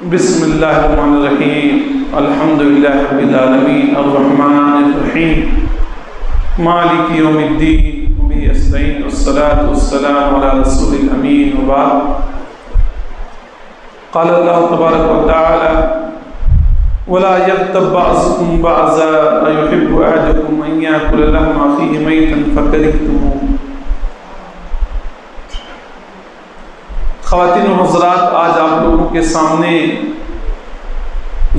بسم اللہ الرحمن الرحیم الحمد للہ رب العالمین الرحمن الرحیم مالک یوم الدین وبہ نستعین والصلاة والسلام علی رسول الامین وبعد قال اللہ تبارک وتعالی ولا یغتب بعضکم بعضا ایحب احدکم ان یأکل لحم اخیہ میتا فکرہتموہ۔ خواتین و حضرات، آج آپ لوگوں کے سامنے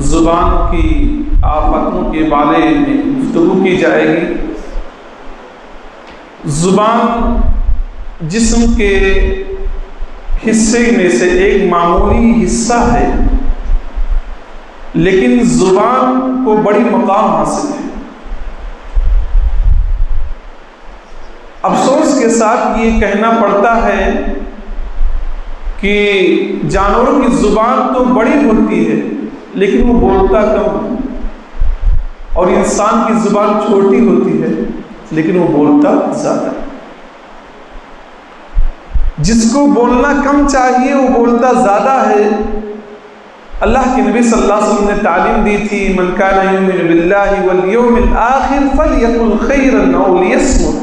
زبان کی آفتوں کے بارے میں گفتگو کی جائے گی۔ زبان جسم کے حصے میں سے ایک معمولی حصہ ہے، لیکن زبان کو بڑی مقام حاصل ہے۔ افسوس کے ساتھ یہ کہنا پڑتا ہے کہ جانوروں کی زبان تو بڑی ہوتی ہے لیکن وہ بولتا کم ہے، اور انسان کی زبان چھوٹی ہوتی ہے لیکن وہ بولتا زیادہ ہے۔ جس کو بولنا کم چاہیے وہ بولتا زیادہ ہے۔ اللہ کے نبی صلی اللہ علیہ وسلم نے تعلیم دی تھی، من کان یؤمن باللہ والیوم الآخر فلیقل خیرا او لیصمت۔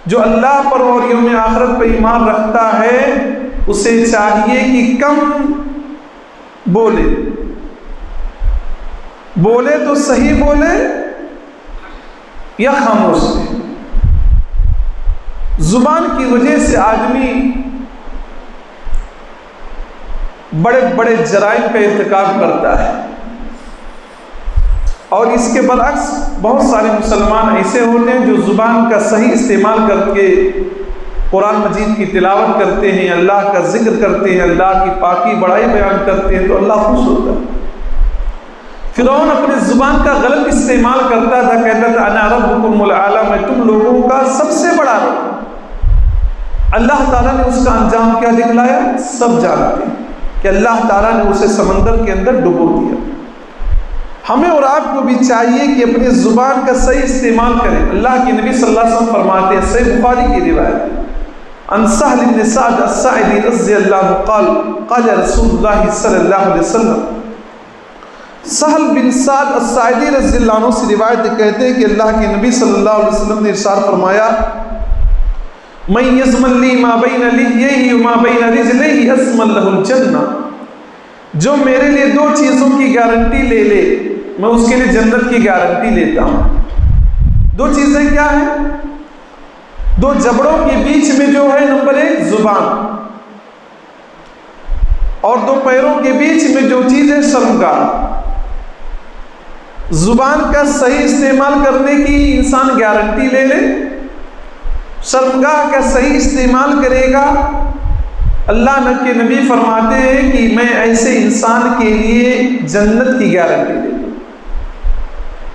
جو اللہ پر اور یوم آخرت پر ایمان رکھتا ہے اسے چاہیے کہ کم بولے تو صحیح بولے یا خاموش رہے۔ زبان کی وجہ سے آدمی بڑے بڑے جرائم کا ارتکاب کرتا ہے، اور اس کے برعکس بہت سارے مسلمان ایسے ہوتے ہیں جو زبان کا صحیح استعمال کر کے قرآن مجید کی تلاوت کرتے ہیں، اللہ کا ذکر کرتے ہیں، اللہ کی پاکی بڑائی بیان کرتے ہیں تو اللہ خوش ہوتا ہے۔ فرعون اپنے زبان کا غلط استعمال کرتا تھا، کہتا تھا انا ربکم الاعلی، میں تم لوگوں کا سب سے بڑا رب ہوں۔ اللہ تعالیٰ نے اس کا انجام کیا دکھلایا؟ سب جانتے ہیں کہ اللہ تعالیٰ نے اسے سمندر کے اندر ڈبو دیا۔ ہمیں اور آپ کو بھی چاہیے کہ اپنی زبان کا صحیح استعمال کریں۔ اللہ کے نبی صلی اللہ علیہ وسلم فرماتے ہیں، صحیح بخاری کی روایت، عن سہل بن سعد الساعدی رضی اللہ عنہ قال قال رسول اللہ صلی اللہ علیہ وسلم۔ سہل بن سعد الساعدی رضی اللہ عنہ سے روایت کہتے ہیں کہ اللہ کے نبی صلی اللہ علیہ وسلم نے ارشاد فرمایا، من یضمن لی ما بین لحییہ وما بین رجلیہ اضمن لہ الجنہ۔ جو میرے لیے دو چیزوں کی گارنٹی لے لے میں اس کے لیے جنت کی گارنٹی لیتا ہوں۔ دو چیزیں کیا ہیں؟ دو جبڑوں کے بیچ میں جو ہے، نمبر ایک زبان، اور دو پیروں کے بیچ میں جو چیز ہے شرمگاہ۔ زبان کا صحیح استعمال کرنے کی انسان گارنٹی لے لے، شرمگاہ کا صحیح استعمال کرے گا، اللہ کے نبی فرماتے ہیں کہ میں ایسے انسان کے لیے جنت کی گارنٹی دے دوں۔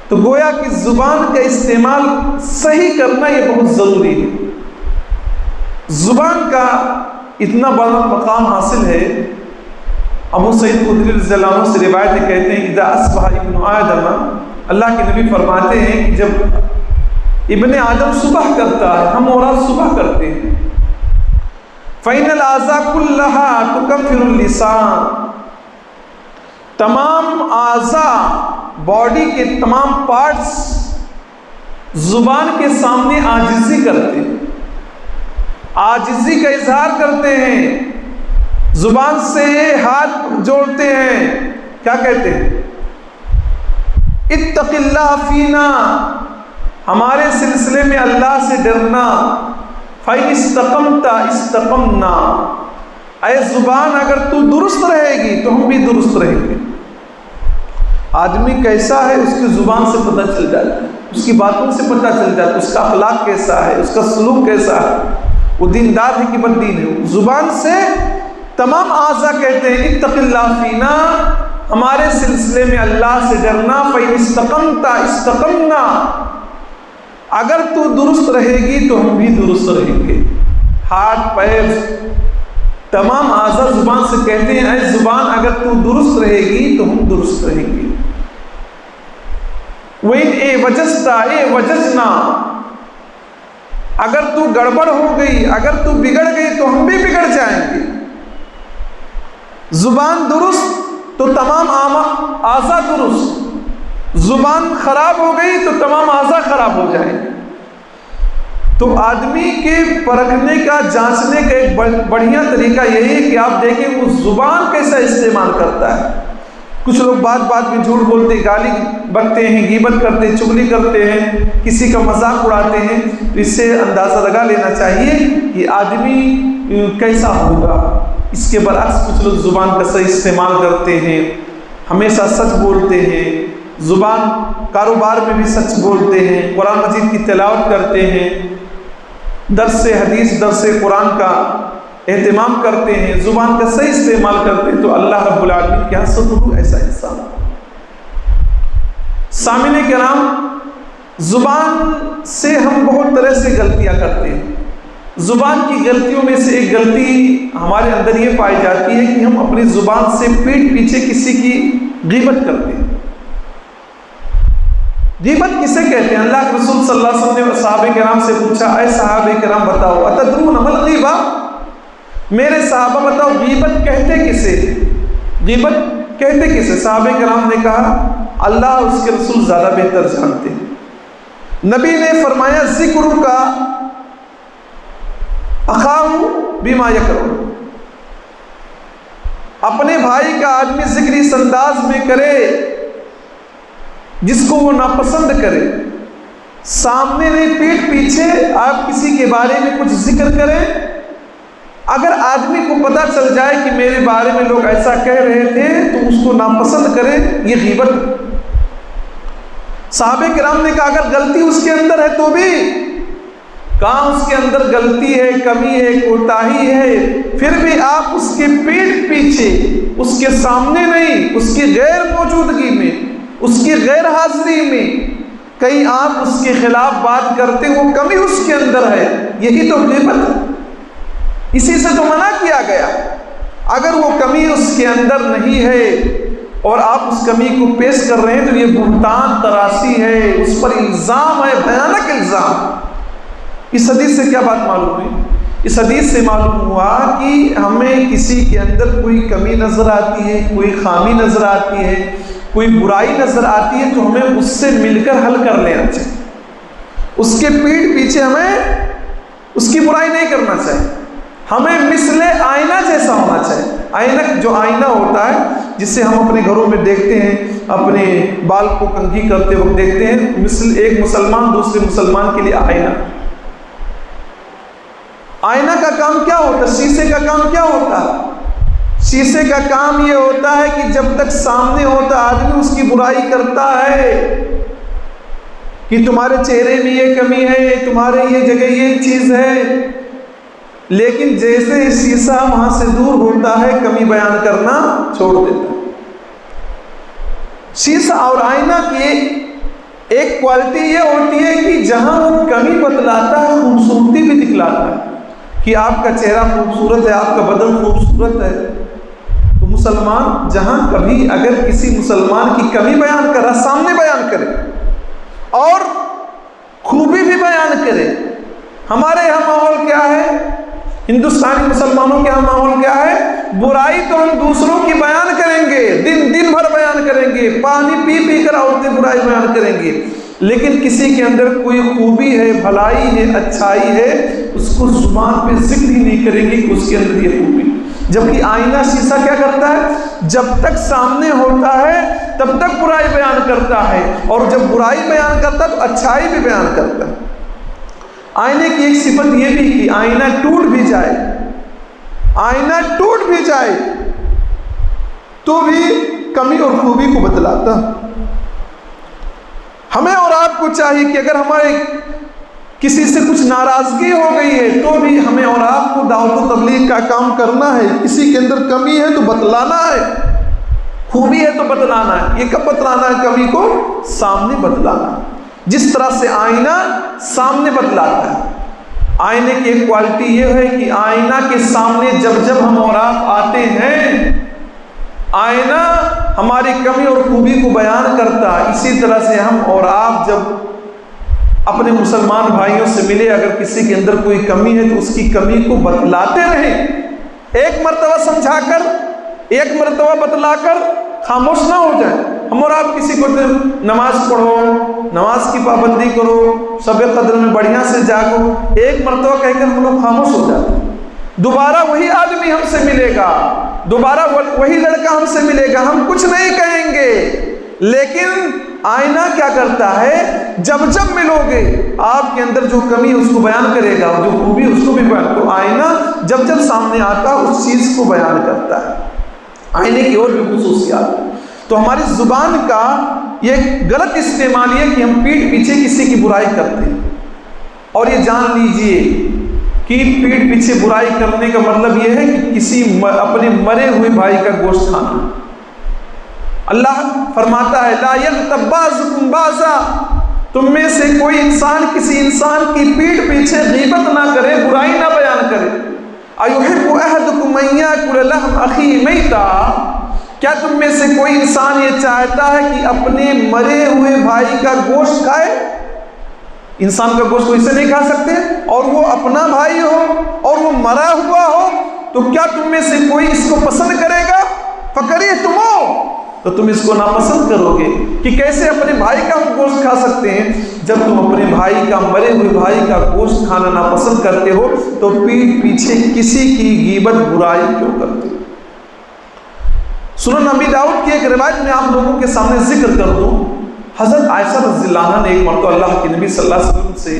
تو گویا کہ زبان کا استعمال صحیح کرنا یہ بہت ضروری ہے۔ زبان کا اتنا بڑا مقام حاصل ہے، ابو سعید خدری رضی اللہ عنہ سے روایت کہتے ہیں، اذا اصبح ابن آدم، اللہ کے نبی فرماتے ہیں کہ جب ابن آدم صبح کرتا ہے، ہم اور آپ صبح کرتے ہیں، فَإِنَّ الْأَعْضَاءَ كُلَّهَا تُكَفِّرُ اللِّسَانَ۔ تمام اعضاء، باڈی کے تمام پارٹس زبان کے سامنے عاجزی کرتے ہیں، عاجزی کا اظہار کرتے ہیں، زبان سے ہاتھ جوڑتے ہیں، کیا کہتے ہیں؟ اتق اللہ فینا، ہمارے سلسلے میں اللہ سے ڈرنا، فَإِنِ اسْتَقَمْتَ اسْتَقَمْنَا، اے زبان اگر تو درست رہے گی تو ہم بھی درست رہیں گے۔ آدمی کیسا ہے اس کی زبان سے پتہ چل جاتا ہے، اس کی باتوں سے پتہ چل جاتا ہے، اس کا اخلاق کیسا ہے، اس کا سلوک کیسا ہے، وہ دیندار ہے کہ بددین ہے۔ زبان سے تمام اعضاء کہتے ہیں اتق اللہ فینا، ہمارے سلسلے میں اللہ سے ڈرنا، فَإِنِ اسْتَقَمْتَ اسْتَقَمْنَا، اگر تو درست رہے گی تو ہم بھی درست رہیں گے۔ ہاتھ پیر تمام اعضاء زبان سے کہتے ہیں اے زبان اگر تو درست رہے گی تو ہم درست رہیں گے۔ وَإِنْ اعْوَجَجْتَ اعْوَجَجْنَا، اگر تو گڑبڑ ہو گئی، اگر تو بگڑ گئی تو ہم بھی بگڑ جائیں گے۔ زبان درست تو تمام اعضاء درست، زبان خراب ہو گئی تو تمام اعضاء خراب ہو جائیں گے۔ تو آدمی کے پرکھنے کا، جانچنے کا ایک بڑھیا طریقہ یہی ہے کہ آپ دیکھیں وہ زبان کیسا استعمال کرتا ہے۔ کچھ لوگ بات میں جھوٹ بولتے، گالی بکتے ہیں، غیبت کرتے ہیں، چغلی کرتے ہیں، کسی کا مذاق اڑاتے ہیں، تو اس سے اندازہ لگا لینا چاہیے کہ آدمی کیسا ہوگا۔ اس کے برعکس کچھ لوگ زبان کا صحیح استعمال کرتے ہیں، ہمیشہ سچ بولتے ہیں، زبان کاروبار میں بھی سچ بولتے ہیں، قرآن مجید کی تلاوت کرتے ہیں، درس حدیث، درس قرآن کا اہتمام کرتے ہیں، زبان کا صحیح استعمال کرتے ہیں، تو اللہ رب العالمین کے یہاں سترو ایسا انسان۔ سامعین کرام، زبان سے ہم بہت طرح سے غلطیاں کرتے ہیں۔ زبان کی غلطیوں میں سے ایک غلطی ہمارے اندر یہ پائی جاتی ہے کہ ہم اپنی زبان سے پیٹھ پیچھے کسی کی غیبت کرتے ہیں۔ غیبت کسے کہتے ہیں؟ اللہ کے رسول صلی اللہ علیہ وسلم نے صحابہ کرام سے پوچھا، اے صحابہ کرام بتاؤ، اتدرون ما الغیبہ، میرے صحابہ بتاؤ غیبت کہتے کسے؟ غیبت کہتے کسے؟ صحابہ کرام نے کہا اللہ اس کے رسول زیادہ بہتر جانتے ہیں۔ نبی نے فرمایا ذکر کا اخاہ بما یکرہ، اپنے بھائی کا آدمی ذکر اس انداز میں کرے جس کو وہ ناپسند کرے، سامنے نہیں پیٹھ پیچھے آپ کسی کے بارے میں کچھ ذکر کریں۔ اگر آدمی کو پتہ چل جائے کہ میرے بارے میں لوگ ایسا کہہ رہے تھے تو اس کو ناپسند کرے، یہ غیبت۔ صحابہ کرام نے کہا اگر غلطی اس کے اندر ہے تو بھی، کہاں اس کے اندر غلطی ہے، کمی ہے، کوتاہی ہے، پھر بھی آپ اس کے پیٹھ پیچھے، اس کے سامنے نہیں، اس کی غیر موجودگی میں، اس کی غیر حاضری میں کہیں آپ اس کے خلاف بات کرتے، وہ کمی اس کے اندر ہے، یہی تو غیبت ہے۔ اسی سے تو منع کیا گیا۔ اگر وہ کمی اس کے اندر نہیں ہے اور آپ اس کمی کو پیش کر رہے ہیں تو یہ بہتان تراسی ہے، اس پر الزام ہے، بھیانک الزام۔ اس حدیث سے کیا بات معلوم ہوئی؟ اس حدیث سے معلوم ہوا کہ ہمیں کسی کے اندر کوئی کمی نظر آتی ہے، کوئی خامی نظر آتی ہے، کوئی برائی نظر آتی ہے تو ہمیں اس سے مل کر حل کر لینا چاہیے۔ اس کے پیٹھ پیچھے ہمیں اس کی برائی نہیں کرنا چاہیے، ہمیں مثل آئینہ جیسا ہونا چاہیے۔ آئینہ جو آئینہ ہوتا ہے جس سے ہم اپنے گھروں میں دیکھتے ہیں، اپنے بال کو کنگھی کرتے وقت دیکھتے ہیں، مثل ایک مسلمان دوسرے مسلمان کے لیے آئینہ۔ آئینہ کا کام کیا ہوتا ہے؟ شیشے کا کام کیا ہوتا ہے؟ شیشے کا کام یہ ہوتا ہے کہ جب تک سامنے ہوتا آدمی اس کی برائی کرتا ہے کہ تمہارے چہرے میں یہ کمی ہے، تمہارے یہ جگہ یہ چیز ہے، لیکن جیسے شیشہ وہاں سے دور ہوتا ہے کمی بیان کرنا چھوڑ دیتا ہے۔ شیشہ اور آئینہ کی ایک کوالٹی یہ ہوتی ہے کہ جہاں وہ کمی بتلاتا ہے خوبصورتی بھی دکھلاتا ہے کہ آپ کا چہرہ خوبصورت ہے، آپ کا بدن خوبصورت ہے۔ تو مسلمان جہاں کبھی اگر کسی مسلمان کی کمی بیان کرا، سامنے بیان کرے اور خوبی بھی بیان کرے۔ ہمارے یہاں ماحول کیا ہے؟ ہندوستانی مسلمانوں کے یہاں ماحول کیا ہے؟ برائی تو ہم دوسروں کی بیان کریں گے، دن بھر بیان کریں گے، پانی پی پی کر عورتیں برائی بیان کریں گے، لیکن کسی کے اندر کوئی خوبی ہے، بھلائی ہے، اچھائی ہے، اس کو زبان پہ ذکر ہی نہیں کریں گے کہ اس کے اندر یہ خوبی۔ جبکہ آئینہ شیشہ کیا کرتا ہے؟ جب تک سامنے ہوتا ہے تب تک برائی بیان کرتا ہے، اور جب برائی بیان کرتا ہے تو اچھائی بھی بیان کرتا ہے۔ آئینے کی ایک صفت یہ بھی کہ آئینہ ٹوٹ بھی جائے، آئینہ ٹوٹ بھی جائے تو بھی کمی اور خوبی کو بتلاتا۔ ہمیں اور آپ کو چاہیے کہ اگر ہمارے کسی سے کچھ ناراضگی ہو گئی ہے تو بھی ہمیں اور آپ کو دعوت و تبلیغ کا کام کرنا ہے۔ کسی کے اندر کمی ہے تو بتلانا ہے، خوبی ہے تو بتلانا ہے۔ یہ کب بتلانا ہے کمی کو؟ سامنے بتلانا، جس طرح سے آئینہ سامنے بتلاتا ہے۔ آئینے کی ایک کوالٹی یہ ہے کہ آئینہ کے سامنے جب ہم اور آپ آتے ہیں، آئینہ ہماری کمی اور خوبی کو بیان کرتا ہے۔ اسی طرح سے ہم اور آپ جب اپنے مسلمان بھائیوں سے ملے، اگر کسی کے اندر کوئی کمی ہے تو اس کی کمی کو بتلاتے رہیں، ایک مرتبہ سمجھا کر ایک مرتبہ بتلا کر خاموش نہ ہو جائے. ہم اور آپ کسی کو نماز پڑھو، نماز کی پابندی کرو، شب قدر میں بڑھیا سے جاگو، ایک مرتبہ کہہ کر ہم لوگ خاموش ہو جاتے ہیں. دوبارہ وہی آدمی ہم سے ملے گا، دوبارہ وہی لڑکا ہم سے ملے گا، ہم کچھ نہیں کہیں گے. لیکن آئینہ کیا کرتا ہے؟ جب جب ملو گے آپ کے اندر جو کمی اس کو بیان کرے گا، جو خوبی اس کو بھی بیان. تو آئینہ جب جب سامنے آتا اس چیز کو بیان کرتا ہے. آئینے کی اور بھی خصوصیات. تو ہماری زبان کا یہ غلط استعمال یہ کہ ہم پیٹھ پیچھے کسی کی برائی کرتے ہیں. اور یہ جان لیجئے کہ پیٹھ پیچھے برائی کرنے کا مطلب یہ ہے کہ کسی اپنے مرے ہوئے بھائی کا گوشت کھانا. اللہ فرماتا ہے لا یغتب بعضکم بعضا، تم میں سے کوئی انسان کسی انسان کی پیٹھ پیچھے غیبت نہ کرے، برائی نہ بیان کرے. ایحب احدکم ان یاکل لحم اخیہ میتا، کیا تم میں سے کوئی انسان یہ چاہتا ہے کہ اپنے مرے ہوئے بھائی کا گوشت کھائے؟ انسان کا گوشت کو اسے نہیں کھا سکتے، اور وہ اپنا بھائی ہو اور وہ مرا ہوا ہو، تو کیا تم میں سے کوئی اس کو پسند کرے گا؟ فکرہتموہ، تو تم اس کو ناپسند کرو گے. کہ کیسے اپنے بھائی کا ہم گوشت کھا سکتے ہیں؟ جب تم اپنے بھائی کا، مرے ہوئے بھائی کا گوشت کھانا ناپسند کرتے ہو تو پیٹھ پیچھے کسی کی غیبت برائی کیوں کرتے ہو؟ سنن نبی داؤد کی ایک روایت میں آپ لوگوں کے سامنے ذکر کر دوں. حضرت عائشہ رضی اللہ عنہ نے ایک مرتبہ اللہ کے نبی صلی اللہ علیہ وسلم سے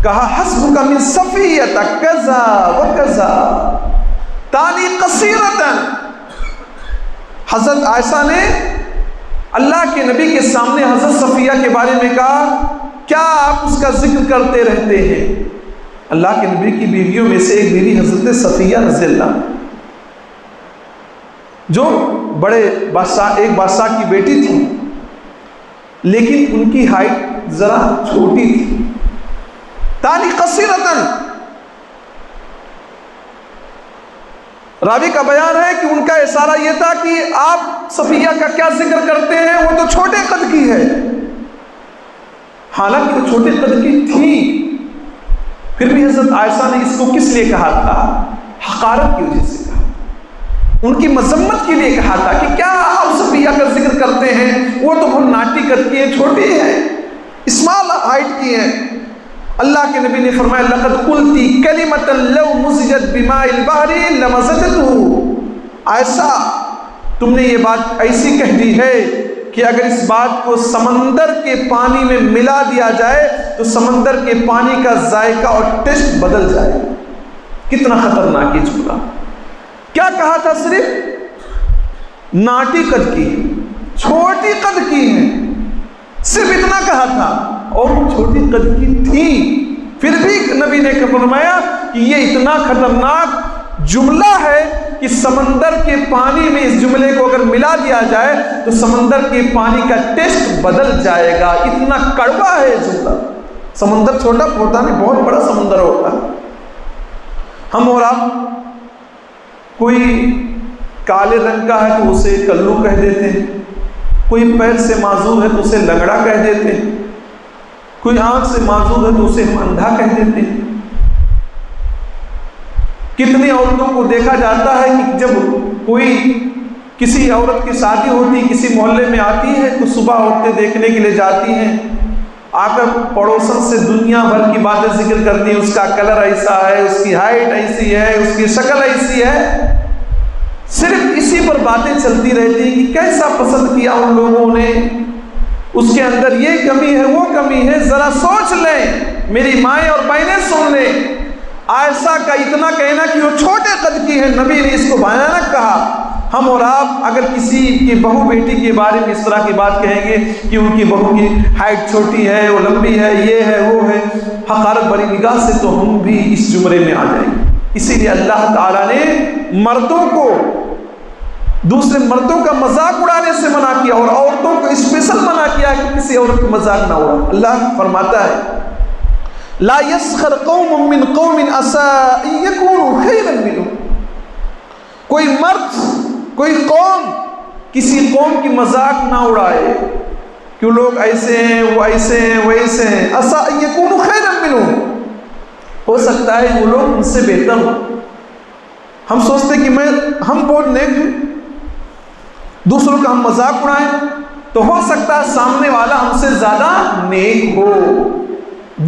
کہا حسبک من صفیۃ کذا وکذا تانی قصیرۃ. حضرت عائشہ نے اللہ کے نبی کے سامنے حضرت صفیہ کے بارے میں کہا کیا آپ اس کا ذکر کرتے رہتے ہیں؟ اللہ کے نبی کی بیویوں میں سے ایک بیوی حضرت صفیہ رضی اللہ، جو بڑے بادشاہ، ایک بادشاہ کی بیٹی تھی، لیکن ان کی ہائٹ ذرا چھوٹی تھی. تانی قصیرتن، راوی کا بیان ہے کہ ان کا اشارہ یہ تھا کہ آپ صفیہ کا کیا ذکر کرتے ہیں، وہ تو چھوٹے قد کی ہے. حالانکہ وہ چھوٹے قد کی تھی، پھر بھی حضرت عائشہ نے اس کو کس لیے کہا تھا؟ حقارت کی وجہ سے کہا، ان کی مذمت کے لیے کہا تھا کہ کیا آپ صفیہ کا ذکر کرتے ہیں، وہ تو بہت ناٹی قد کی ہے، چھوٹی ہے، اسمال ہائٹ کی ہے. اللہ کے نبی نے فرمایا لقد قلتی کلمۃ لو مزجت بماء البحر لمزجته. عائشہ تم نے یہ بات ایسی کہہ دی ہے کہ اگر اس بات کو سمندر کے پانی میں ملا دیا جائے تو سمندر کے پانی کا ذائقہ اور ٹیسٹ بدل جائے. کتنا خطرناک یہ جملہ. کیا کہا تھا؟ صرف ناٹی قد کی، چھوٹی قد کی ہے، صرف اتنا کہا تھا، اور وہ چھوٹی قد کی تھی. پھر بھی نبی نے فرمایا کہ یہ اتنا خطرناک جملہ ہے کہ سمندر کے پانی میں اس جملے کو اگر ملا دیا جائے تو سمندر کے پانی کا ٹیسٹ بدل جائے گا. اتنا کڑوا ہے جملہ. سمندر چھوٹا ہوتا نہیں، بہت بڑا سمندر ہوتا ہے. ہم اور آپ کوئی کالے رنگ کا ہے تو اسے کلو کہہ دیتے ہیں، کوئی پیر سے معذور ہے تو اسے لنگڑا کہہ دیتے ہیں، کوئی آنکھ سے معذور ہے تو اسے ہم اندھا کہہ دیتے ہیں. کتنی عورتوں کو دیکھا جاتا ہے کہ جب کوئی کسی عورت کی شادی ہوتی، کسی محلے میں آتی ہے تو صبح عورتیں دیکھنے کے لیے جاتی ہیں، آ کر پڑوسن سے دنیا بھر کی باتیں ذکر کرتی ہیں. اس کا کلر ایسا ہے، اس کی ہائٹ ایسی ہے، اس کی شکل ایسی ہے. صرف اسی پر باتیں چلتی رہتی ہیں کہ کیسا پسند کیا ان لوگوں نے، اس کے اندر یہ کمی ہے، وہ کمی ہے. ذرا سوچ لیں، میری مائیں اور بہنیں سن لیں. عائشہ کا اتنا کہنا کہ وہ چھوٹے قد کی ہے، نبی نے اس کو بھیانک کہا. ہم اور آپ اگر کسی کی بہو بیٹی کے بارے میں اس طرح کی بات کہیں گے کہ ان کی بہو کی ہائٹ چھوٹی ہے، وہ لمبی ہے، یہ ہے، وہ ہے، حقارت بری نگاہ سے، تو ہم بھی اس زمرے میں آ جائیں گے. اسی لیے اللہ تعالیٰ نے مردوں کو دوسرے مردوں کا مذاق اڑانے سے منع کیا اور عورتوں کو اسپیشل منع کیا کہ کسی عورت کا مذاق نہ اڑائے. اللہ فرماتا ہے لا يسخر قوم من قوم عسى ان يكونوا خيرا منهم. کوئی مرد، کوئی قوم کسی قوم کی مذاق نہ اڑائے کہ وہ لوگ ایسے ہیں، وہ ایسے ہیں، وہ ایسے ہیں. عسى ان يكونوا خيرا منهم، ہو سکتا ہے وہ لوگ ان سے بہتر ہوں. ہم سوچتے کہ ہم بہت نیک ہیں، دوسروں کا ہم مذاق اڑائیں، تو ہو سکتا ہے سامنے والا ہم سے زیادہ نیک ہو۔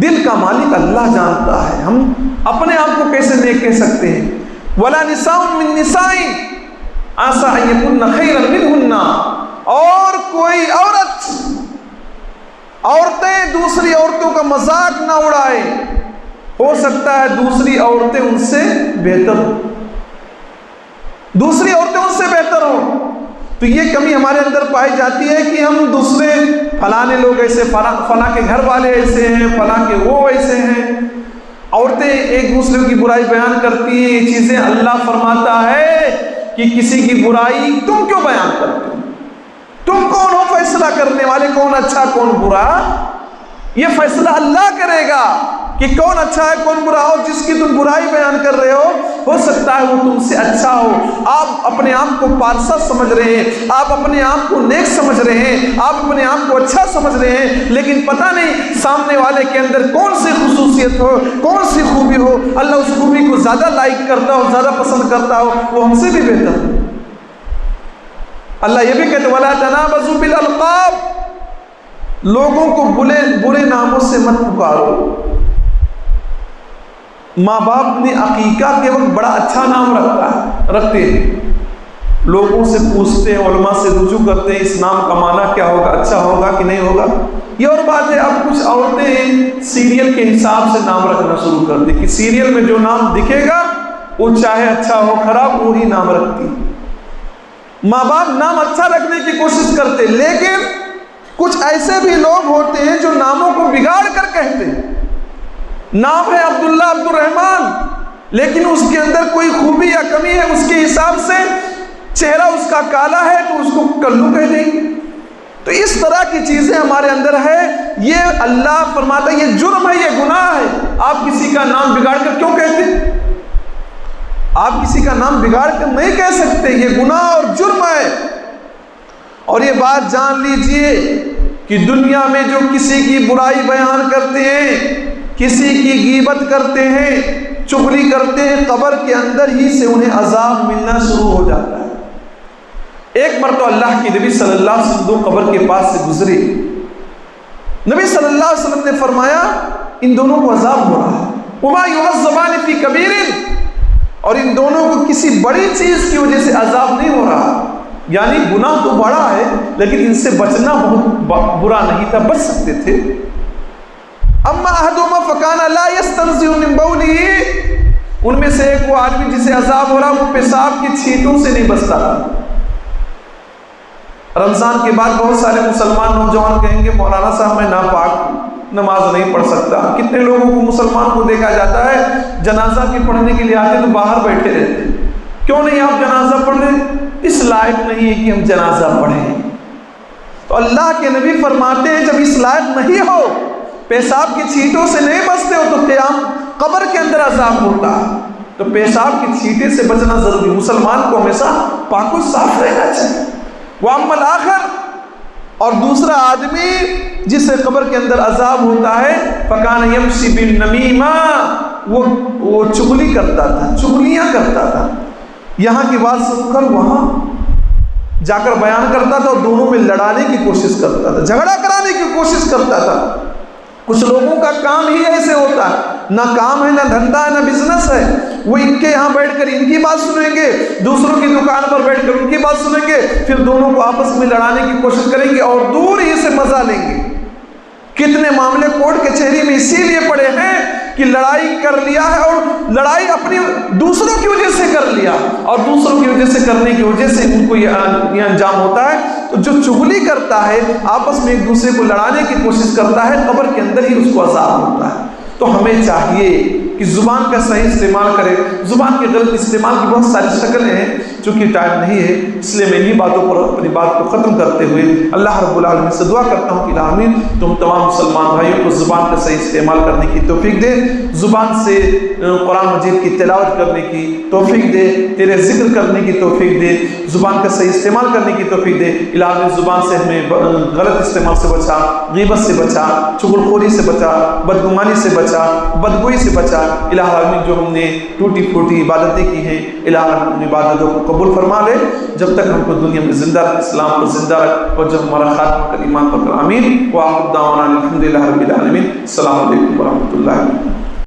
دل کا مالک اللہ جانتا ہے، ہم اپنے آپ کو کیسے نیک کہہ سکتے ہیں؟ وَلَا نِسَاءٌ مِّن نِسَاءٍ عَسَىٰ أَن يَكُنَّ خَيْرًا مِّنْهُنَّ، اور کوئی عورتیں دوسری عورتوں کا مذاق نہ اڑائے، ہو سکتا ہے دوسری عورتیں ان سے بہتر ہوں، دوسری عورتیں ان سے بہتر ہوں۔ تو یہ کمی ہمارے اندر پائی جاتی ہے کہ ہم دوسرے فلانے لوگ ایسے، فلاں کے گھر والے ایسے ہیں، فلاں کے وہ ایسے ہیں، عورتیں ایک دوسرے کی برائی بیان کرتی ہیں۔ یہ چیزیں اللہ فرماتا ہے کہ کسی کی برائی تم کیوں بیان کرتے ہو؟ تم کون ہو فیصلہ کرنے والے، کون اچھا کون برا؟ یہ فیصلہ اللہ کرے گا کہ کون اچھا ہے کون برا ہو۔ جس کی تم برائی بیان کر رہے ہو سکتا ہے وہ تم سے اچھا ہو۔ آپ اپنے آپ کو پارسا سمجھ رہے ہیں، آپ اپنے آپ کو نیک سمجھ رہے ہیں، آپ اپنے آپ کو اچھا سمجھ رہے ہیں، لیکن پتہ نہیں سامنے والے کے اندر کون سی خصوصیت ہو، کون سی خوبی ہو۔ اللہ اس خوبی کو زیادہ لائک کرتا ہو، زیادہ پسند کرتا ہو، وہ ہم سے بھی بہتر ہو۔ اللہ یہ بھی کہتے وَلَا تَنَابَزُوا بِالْأَلْقَابِ، لوگوں کو برے ناموں سے مت پکارو۔ ماں باپ نے عقیقہ کے وقت بڑا اچھا نام رکھتے ہیں، لوگوں سے پوچھتے ہیں، علماء سے رجوع کرتے ہیں اس نام کا معنی کیا ہوگا، اچھا ہوگا کہ نہیں ہوگا۔ یہ اور بات ہے، اب کچھ عورتیں سیریل کے حساب سے نام رکھنا شروع کر دی کہ سیریل میں جو نام دکھے گا وہ چاہے اچھا ہو خراب وہی نام رکھتی۔ ماں باپ نام اچھا رکھنے کی کوشش کرتے، لیکن کچھ ایسے بھی لوگ ہوتے ہیں جو ناموں کو بگاڑ کر کہتے ہیں۔ نام ہے عبداللہ، عبد الرحمن، لیکن اس کے اندر کوئی خوبی یا کمی ہے، اس کے حساب سے چہرہ اس کا کالا ہے تو اس کو کلو کہہ دیں گے۔ تو اس طرح کی چیزیں ہمارے اندر ہے، یہ اللہ فرماتا ہے یہ جرم ہے، یہ گناہ ہے۔ آپ کسی کا نام بگاڑ کر کیوں کہتے؟ آپ کسی کا نام بگاڑ کر نہیں کہہ سکتے، یہ گناہ اور جرم ہے۔ اور یہ بات جان لیجئے کہ دنیا میں جو کسی کی برائی بیان کرتے ہیں، کسی کی غیبت کرتے ہیں، چغلی کرتے ہیں، قبر کے اندر ہی سے انہیں عذاب ملنا شروع ہو جاتا ہے۔ ایک مرتبہ اللہ کے نبی صلی اللہ علیہ وسلم دو قبر کے پاس سے گزرے، نبی صلی اللہ علیہ وسلم نے فرمایا ان دونوں کو عذاب ہو رہا ہے، وما يعذبان فی کبیر، اور ان دونوں کو کسی بڑی چیز کی وجہ سے عذاب نہیں ہو رہا، یعنی گناہ تو بڑا ہے لیکن ان سے بچنا بہت برا نہیں تھا، بچ سکتے تھے۔ اما احدهما فکان لا یستنزع من بولہ، ان میں سے ایک وہ آدمی جسے عذاب ہو رہا وہ پیشاب کی چھینٹوں سے نہیں بچتا تھا۔ رمضان کے بعد بہت سارے مسلمان نوجوان کہیں گے مولانا صاحب میں ناپاک نماز نہیں پڑھ سکتا۔ کتنے لوگوں کو مسلمان کو دیکھا جاتا ہے جنازہ کے پڑھنے کے لیے آتے تو باہر بیٹھے رہتے، کیوں نہیں آپ جنازہ پڑھ رہے؟ اس لائق نہیں ہے کہ ہم جنازہ پڑھیں۔ تو اللہ کے نبی فرماتے ہیں جب اس لائق نہیں ہو، پیشاب کی چھینٹوں سے نہیں بچتے ہو، تو قیام قبر کے اندر عذاب ہوتا ہے۔ تو پیشاب کی چھینٹے سے بچنا ضروری، مسلمان کو ہمیشہ پاک و صاف رہنا چاہیے۔ وَأَمَّا الْآخَرُ، اور دوسرا آدمی جسے قبر کے اندر عذاب ہوتا ہے، فَكَانَ يَمْشِي بِالنَّمِيمَةِ، وہ چغلی کرتا تھا، چغلیاں کرتا تھا، یہاں کی بات سن کر وہاں جا کر بیان کرتا تھا اور دونوں میں لڑانے کی کوشش کرتا تھا، جھگڑا کرانے کی کوشش کرتا تھا۔ کچھ لوگوں کا کام ہی ایسے ہوتا ہے، نہ کام ہے نہ دھندا ہے نہ بزنس ہے، وہ ان کے یہاں بیٹھ کر ان کی بات سنیں گے، دوسروں کی دکان پر بیٹھ کر ان کی بات سنیں گے، پھر دونوں کو آپس میں لڑانے کی کوشش کریں گے اور دور ہی سے مزہ لیں گے۔ کتنے معاملے کورٹ کچہری میں اسی لیے پڑے ہیں کہ لڑائی کر لیا ہے، اور لڑائی اپنی دوسروں کی وجہ سے کر لیا، اور دوسروں کی وجہ سے کرنے کی وجہ سے ان کو یہ انجام ہوتا ہے۔ تو جو چغلی کرتا ہے، آپس میں ایک دوسرے کو لڑانے کی کوشش کرتا ہے، قبر کے اندر ہی اس کو عذاب ہوتا ہے۔ تو ہمیں چاہیے کہ زبان کا صحیح استعمال کرے۔ زبان کے غلط استعمال کی بہت ساری شکلیں ہیں، چونکہ ٹائم نہیں ہے اس لیے میں انہی باتوں پر اپنی بات کو ختم کرتے ہوئے اللہ رب العالمین سے دعا کرتا ہوں کہ العالمین تم تمام مسلمان بھائیوں کو زبان کا صحیح استعمال کرنے کی توفیق دے، زبان سے قرآن مجید کی تلاوت کرنے کی توفیق دے، تیرے ذکر کرنے کی توفیق دے، زبان کا صحیح استعمال کرنے کی توفیق دے۔ الہی زبان سے ہمیں غلط استعمال سے بچا، غیبت سے بچا، چغل خوری سے بچا، بدگمانی سے بچا، بدگوئی سے بچا۔ الہی جو ہم نے ٹوٹی پھوٹی عبادتیں کی ہیں الہی ان عبادتوں کو قبول فرما لے، جب تک ہم کو دنیا میں زندہ رکھ، اسلام کو زندہ رکھ، اور جب ہمارا خاتمہ کر ایمان پر کر۔ آمین۔ وآخر دعوانا الحمدللہ رب العالمین۔ السلام علیکم ورحمۃ اللہ۔